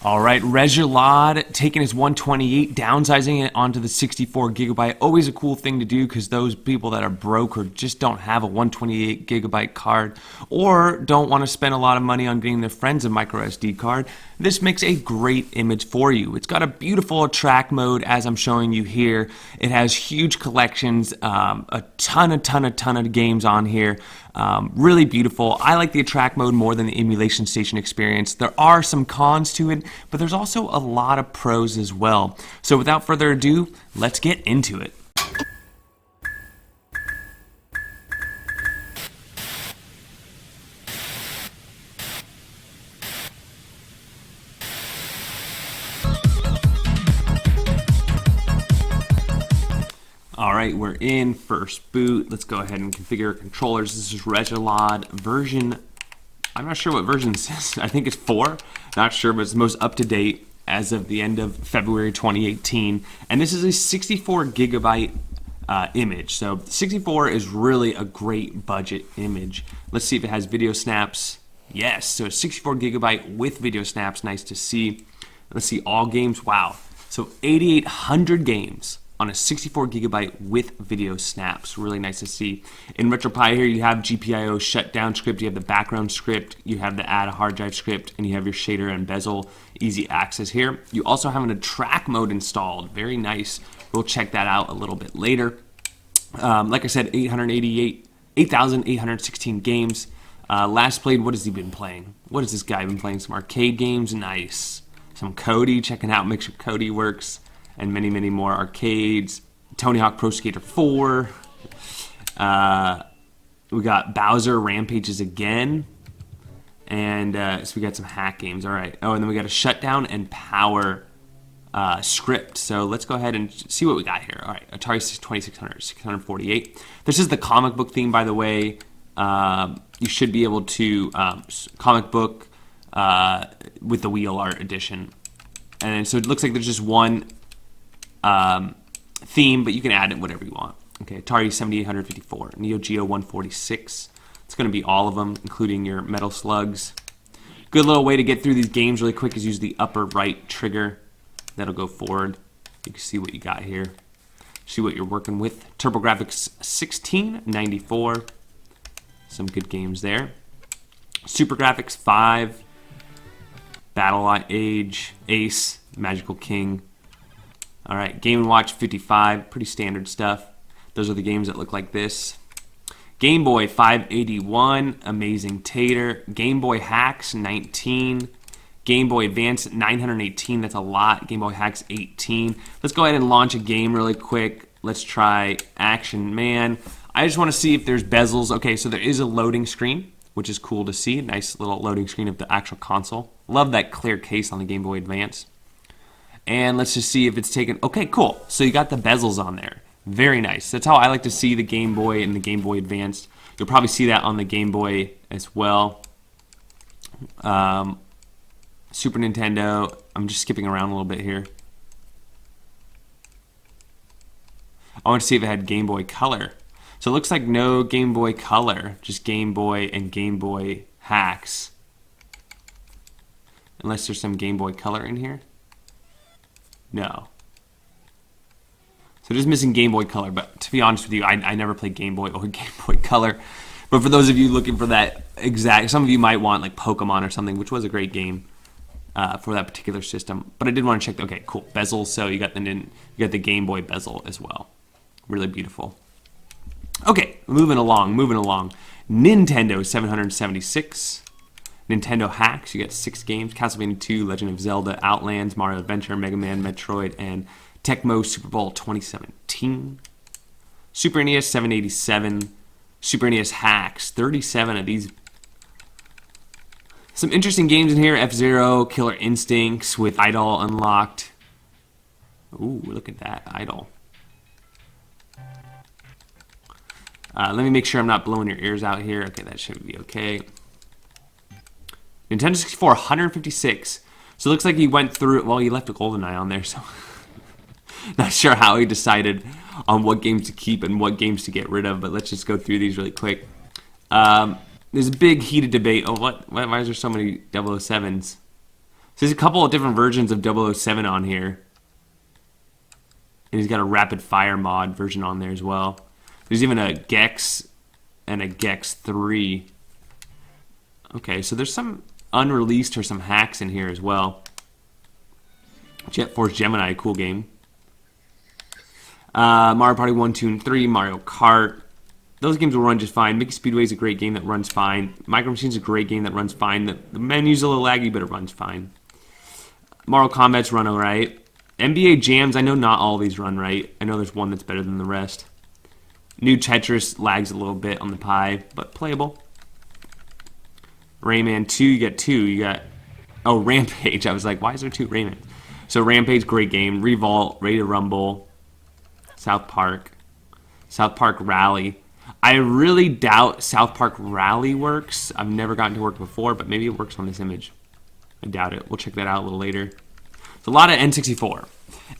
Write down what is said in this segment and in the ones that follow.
All right, Regalad taking his 128, downsizing it onto the 64 gigabyte. Always a cool thing to do because those people that are broke or just don't have a 128 gigabyte card or don't want to spend a lot of money on getting their friends a micro SD card, this makes a great image for you. It's got a beautiful track mode as I'm showing you here. It has huge collections, a ton of games on here. Really beautiful. I like the attract mode more than the emulation station experience. There are some cons to it, but there's also a lot of pros as well. So without further ado, let's get into it. Alright, we're in first boot. Let's go ahead and configure our controllers. This is Regalad version, I'm not sure what version this is. I think it's 4. Not sure, but it's the most up-to-date as of the end of February 2018. And this is a 64 gigabyte image. So 64 is really a great budget image. Let's see if it has video snaps. Yes, so 64 gigabyte with video snaps. Nice to see. Let's see all games. Wow. So 8,800 games on a 64 gigabyte with video snaps. Really nice to see. In Retropie here, you have GPIO shutdown script, you have the background script, you have the add a hard drive script, and you have your shader and bezel easy access here. You also have an attract mode installed. Very nice. We'll check that out a little bit later. Like I said, 8,816 games. Last played, what has he been playing? What has this guy been playing? Some arcade games, nice. Some Kodi, checking out, make sure Kodi works. And many, many more arcades. Tony Hawk Pro Skater 4. We got Bowser Rampages again. And so we got some hack games. All right. Oh, and then we got a shutdown and power script. So let's go ahead and see what we got here. All right. Atari 2600, 648. This is the comic book theme, by the way. You should be able to comic book with the wheel art edition. And so it looks like there's just one theme, but you can add it whatever you want. Okay, Atari 7854, Neo Geo 146. It's going to be all of them, including your Metal Slugs. Good little way to get through these games really quick is use the upper right trigger. That'll go forward. You can see what you got here. See what you're working with. TurboGrafx 1694. Some good games there. Super Graphics 5. Battle Age, Ace, Magical King. All right, Game & Watch 55, pretty standard stuff. Those are the games that look like this. Game Boy 581, Amazing Tater. Game Boy Hacks 19. Game Boy Advance 918, that's a lot. Game Boy Hacks 18. Let's go ahead and launch a game really quick. Let's try Action Man. I just want to see if there's bezels. Okay, so there is a loading screen, which is cool to see. Nice little loading screen of the actual console. Love that clear case on the Game Boy Advance. And let's just see if it's taken. Okay, cool. So you got the bezels on there. Very nice. That's how I like to see the Game Boy and the Game Boy Advance. You'll probably see that on the Game Boy as well. Super Nintendo. I'm just skipping around a little bit here. I want to see if it had Game Boy Color. So it looks like no Game Boy Color, just Game Boy and Game Boy Hacks. Unless there's some Game Boy Color in here. No. So just missing Game Boy Color, but to be honest with you, I never played Game Boy or Game Boy Color. But for those of you looking for that exact, some of you might want like Pokemon or something, which was a great game for that particular system. But I did want to check, okay, cool, bezels, so you got the Game Boy bezel as well. Really beautiful. Okay, moving along. Nintendo 776. Nintendo Hacks, you got 6 games. Castlevania 2, Legend of Zelda, Outlands, Mario Adventure, Mega Man, Metroid, and Tecmo Super Bowl 2017. Super NES 787. Super NES Hacks, 37 of these. Some interesting games in here. F-Zero, Killer Instincts with Idol unlocked. Ooh, look at that, Idol. Let me make sure I'm not blowing your ears out here. Okay, that should be okay. Nintendo 64, 156. So it looks like he went through it. Well, he left a GoldenEye on there, so not sure how he decided on what games to keep and what games to get rid of, but let's just go through these really quick. There's a big heated debate. Oh, why is there so many 007s? So there's a couple of different versions of 007 on here. And he's got a rapid fire mod version on there as well. There's even a Gex and a Gex 3. Okay, so there's some unreleased or some hacks in here as well. Jet Force Gemini, cool game. Mario Party 1, 2, and 3, Mario Kart. Those games will run just fine. Mickey Speedway is a great game that runs fine. Micro Machines is a great game that runs fine. The menu's a little laggy, but it runs fine. Mortal Kombat's run alright. NBA Jams, I know not all of these run right. I know there's one that's better than the rest. New Tetris lags a little bit on the Pi, but playable. Rayman 2, you got 2. You got, oh, Rampage. I was like, why is there 2 Rayman? So Rampage, great game. Revolt, Ready to Rumble, Southpark Rally. I really doubt Southpark Rally works. I've never gotten to work before, but maybe it works on this image. I doubt it. We'll check that out a little later. There's a lot of N64.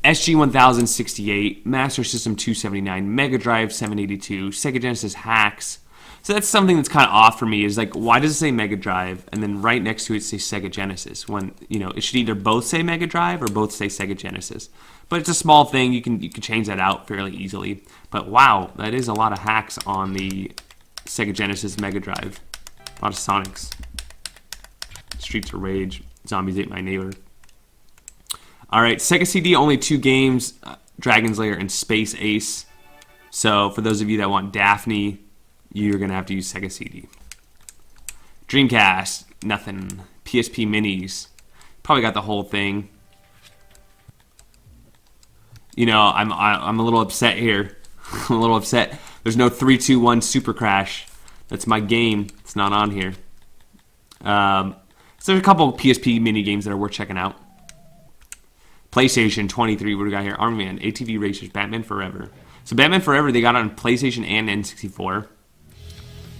SG 1068, Master System 279, Mega Drive 782, Sega Genesis hacks. So that's something that's kind of off for me, is like, why does it say Mega Drive and then right next to it say Sega Genesis, when, you know, it should either both say Mega Drive or both say Sega Genesis. But it's a small thing, you can change that out fairly easily. But wow, that is a lot of hacks on the Sega Genesis Mega Drive. A lot of Sonics. Streets of Rage, Zombies Ate My Neighbor. Alright, Sega CD, only 2 games, Dragon's Lair and Space Ace. So for those of you that want Daphne, you're going to have to use Sega CD. Dreamcast, nothing. PSP Minis, probably got the whole thing. You know, I'm a little upset here. I'm a little upset. There's no 3-2-1 Super Crash. That's my game. It's not on here. So there's a couple of PSP mini games that are worth checking out. PlayStation 23, what do we got here? Army Man, ATV Racers, Batman Forever. So Batman Forever, they got it on PlayStation and N64.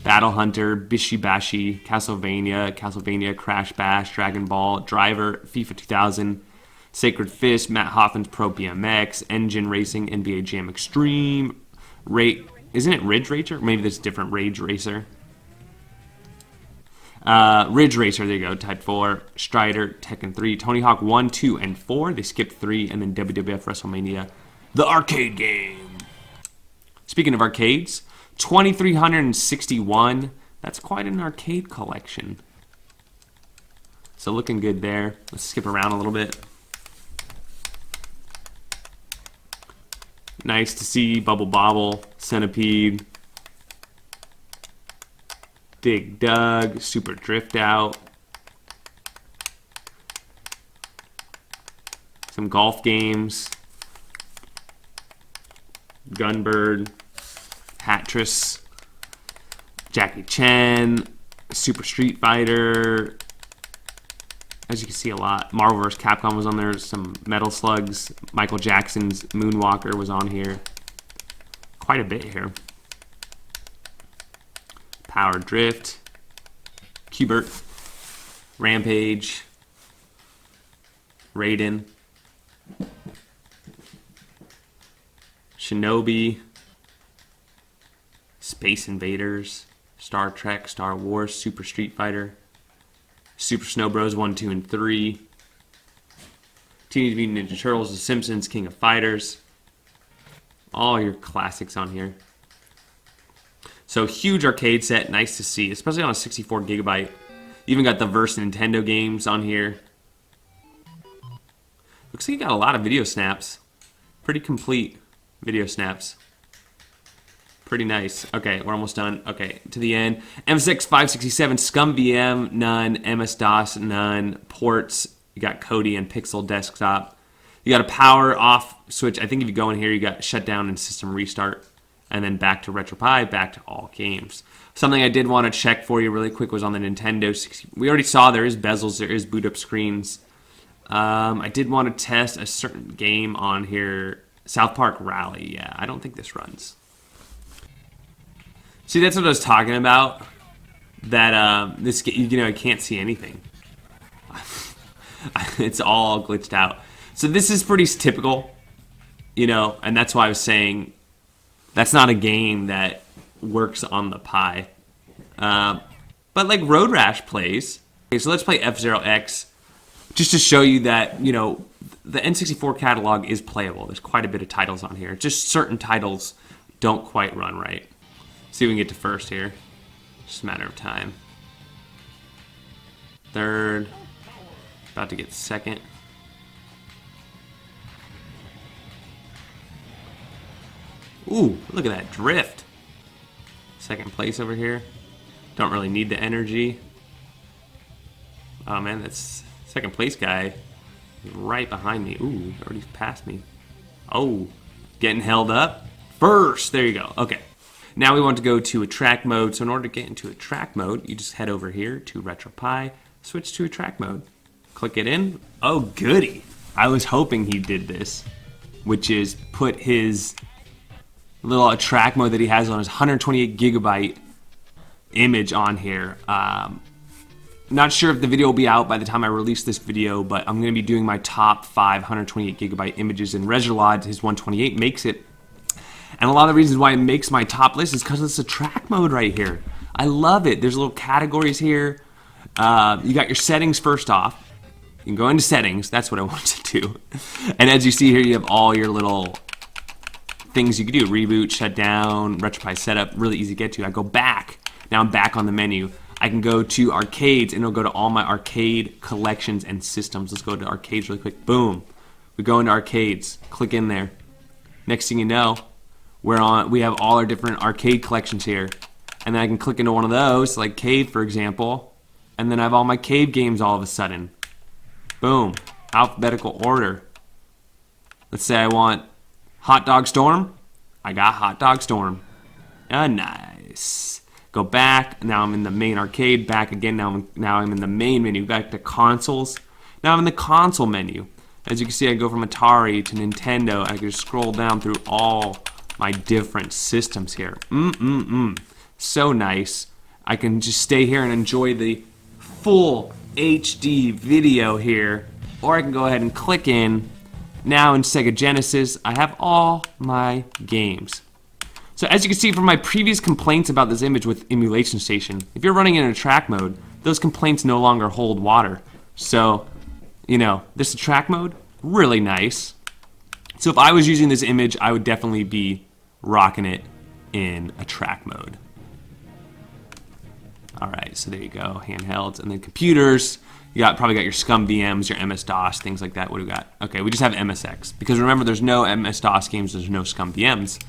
Battle Hunter, Bishi Bashi, Castlevania, Crash Bash, Dragon Ball, Driver, FIFA 2000, Sacred Fist, Matt Hoffman's Pro BMX, Engine Racing, NBA Jam Extreme, isn't it Ridge Racer? Maybe that's a different Rage Racer. Ridge Racer, there you go, Type 4, Strider, Tekken 3, Tony Hawk 1, 2, and 4. They skipped 3, and then WWF WrestleMania, the arcade game. Speaking of arcades, 2361. That's quite an arcade collection. So looking good there. Let's skip around a little bit. Nice to see Bubble Bobble, Centipede, Dig Dug, Super Drift Out, some golf games, Gunbird, Hattress, Jackie Chan, Super Street Fighter. As you can see, a lot. Marvel vs. Capcom was on there. Some Metal Slugs. Michael Jackson's Moonwalker was on here. Quite a bit here. Power Drift, Qbert, Rampage, Raiden, Shinobi, Space Invaders, Star Trek, Star Wars, Super Street Fighter, Super Snow Bros. 1, 2, and 3, Teenage Mutant Ninja Turtles, The Simpsons, King of Fighters. All your classics on here. So huge arcade set, nice to see, especially on a 64GB. Even got the Verse Nintendo games on here. Looks like you got a lot of video snaps. Pretty complete video snaps. Pretty nice. Okay, we're almost done. Okay, to the end. MSX 567, Scum VM, none. MS-DOS, none. Ports, you got Kodi and Pixel Desktop. You got a power off switch. I think if you go in here, you got shutdown and system restart. And then back to Retropie, back to all games. Something I did want to check for you really quick was on the Nintendo 60. We already saw there is bezels, there is boot up screens. I did want to test a certain game on here, Southpark Rally. Yeah, I don't think this runs. See, that's what I was talking about. That this, you know, I can't see anything. It's all glitched out. So this is pretty typical, you know, and that's why I was saying that's not a game that works on the Pi. But like Road Rash plays. Okay, so let's play F-Zero X. just to show you that, you know, the N64 catalog is playable. There's quite a bit of titles on here. Just certain titles don't quite run right. See if we can get to first here. Just a matter of time. Third. About to get second. Ooh, look at that drift. Second place over here. Don't really need the energy. Oh man, that's second place guy right behind me. Ooh, he already passed me. Oh, getting held up. First, there you go. Okay. Now we want to go to a track mode. So in order to get into a track mode, you just head over here to Retropie, switch to a track mode. Click it in. Oh, goody. I was hoping he did this, which is put his little track mode that he has on his 128 gigabyte image on here. Not sure if the video will be out by the time I release this video, but I'm going to be doing my top 5 128 gigabyte images, and Regalad, his 128, makes it. And a lot of the reasons why it makes my top list is because it's a track mode right here. I love it. There's little categories here. You got your settings first off. You can go into settings. That's what I want to do. And as you see here, you have all your little things you can do. Reboot, shut down, Retropie setup. Really easy to get to. I go back. Now I'm back on the menu. I can go to arcades, and it'll go to all my arcade collections and systems. Let's go to arcades really quick. Boom. We go into arcades. Click in there. Next thing you know, we have all our different arcade collections here. And then I can click into one of those, like Cave, for example. And then I have all my Cave games all of a sudden. Boom. Alphabetical order. Let's say I want Hot Dog Storm. I got Hot Dog Storm. Nice. Go back. Now I'm in the main arcade. Back again. Now I'm in the main menu. Back to consoles. Now I'm in the console menu. As you can see, I go from Atari to Nintendo. I can just scroll down through all my different systems here. So nice. I can just stay here and enjoy the full HD video here. Or I can go ahead and click in. Now in Sega Genesis, I have all my games. So as you can see from my previous complaints about this image with Emulation Station, if you're running in a track mode, those complaints no longer hold water. So, you know, this track mode, really nice. So if I was using this image, I would definitely be rocking it in a track mode. Alright, so there you go, handhelds, and then computers. You probably got your Scum VMs, your MS-DOS, things like that. What do we got? Okay, we just have MSX. Because remember, there's no MS-DOS games, there's no Scum VMs.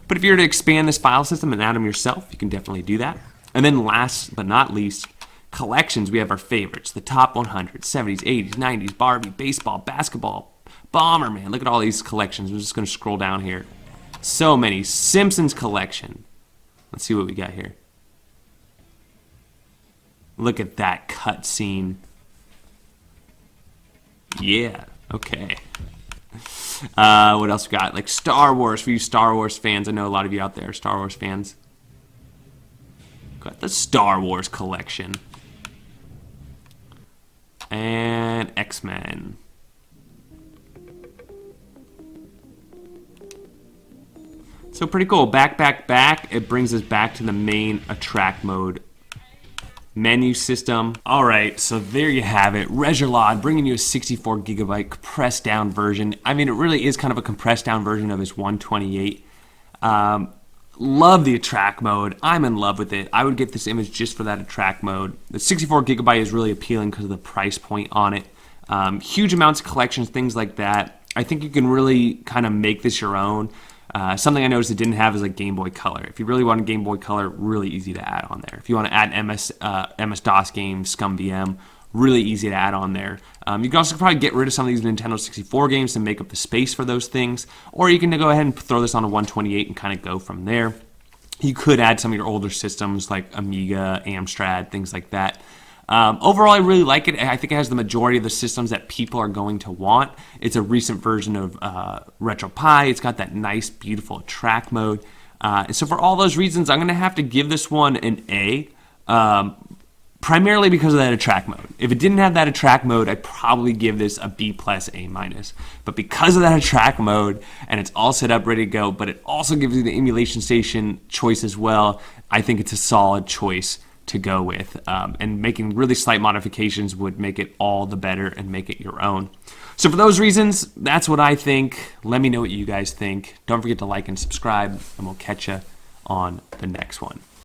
But if you were to expand this file system and add them yourself, you can definitely do that. And then last but not least, collections. We have our favorites, the top 100, 70s, 80s, 90s, Barbie, baseball, basketball, Bomberman. Look at all these collections. I'm just going to scroll down here. So many. Simpsons collection. Let's see what we got here. Look at that cutscene. Yeah, okay. What else we got? Like Star Wars, for you Star Wars fans. I know a lot of you out there are Star Wars fans. Got the Star Wars collection. And X-Men. So pretty cool. Back. It brings us back to the main track mode menu system. Alright, so there you have it. Regalad bringing you a 64 gigabyte compressed down version. I mean, it really is kind of a compressed down version of his 128. Love the track mode. I'm in love with it. I would get this image just for that track mode. The 64 gigabyte is really appealing because of the price point on it. Huge amounts of collections, things like that. I think you can really kind of make this your own. Something I noticed it didn't have is like Gameboy Color. If you really want a Gameboy Color, really easy to add on there. If you want to add MS-DOS games, Scum VM, really easy to add on there. You can also probably get rid of some of these Nintendo 64 games to make up the space for those things. Or you can go ahead and throw this on a 128 and kind of go from there. You could add some of your older systems like Amiga, Amstrad, things like that. Overall, I really like it. I think it has the majority of the systems that people are going to want. It's a recent version of Retropie. It's got that nice, beautiful track mode. So for all those reasons, I'm going to have to give this one an A, primarily because of that track mode. If it didn't have that track mode, I'd probably give this a B+, A-. But because of that track mode, and it's all set up, ready to go, but it also gives you the emulation station choice as well, I think it's a solid choice to go with, and making really slight modifications would make it all the better and make it your own. So for those reasons, that's what I think. Let me know what you guys think. Don't forget to like and subscribe, and we'll catch you on the next one.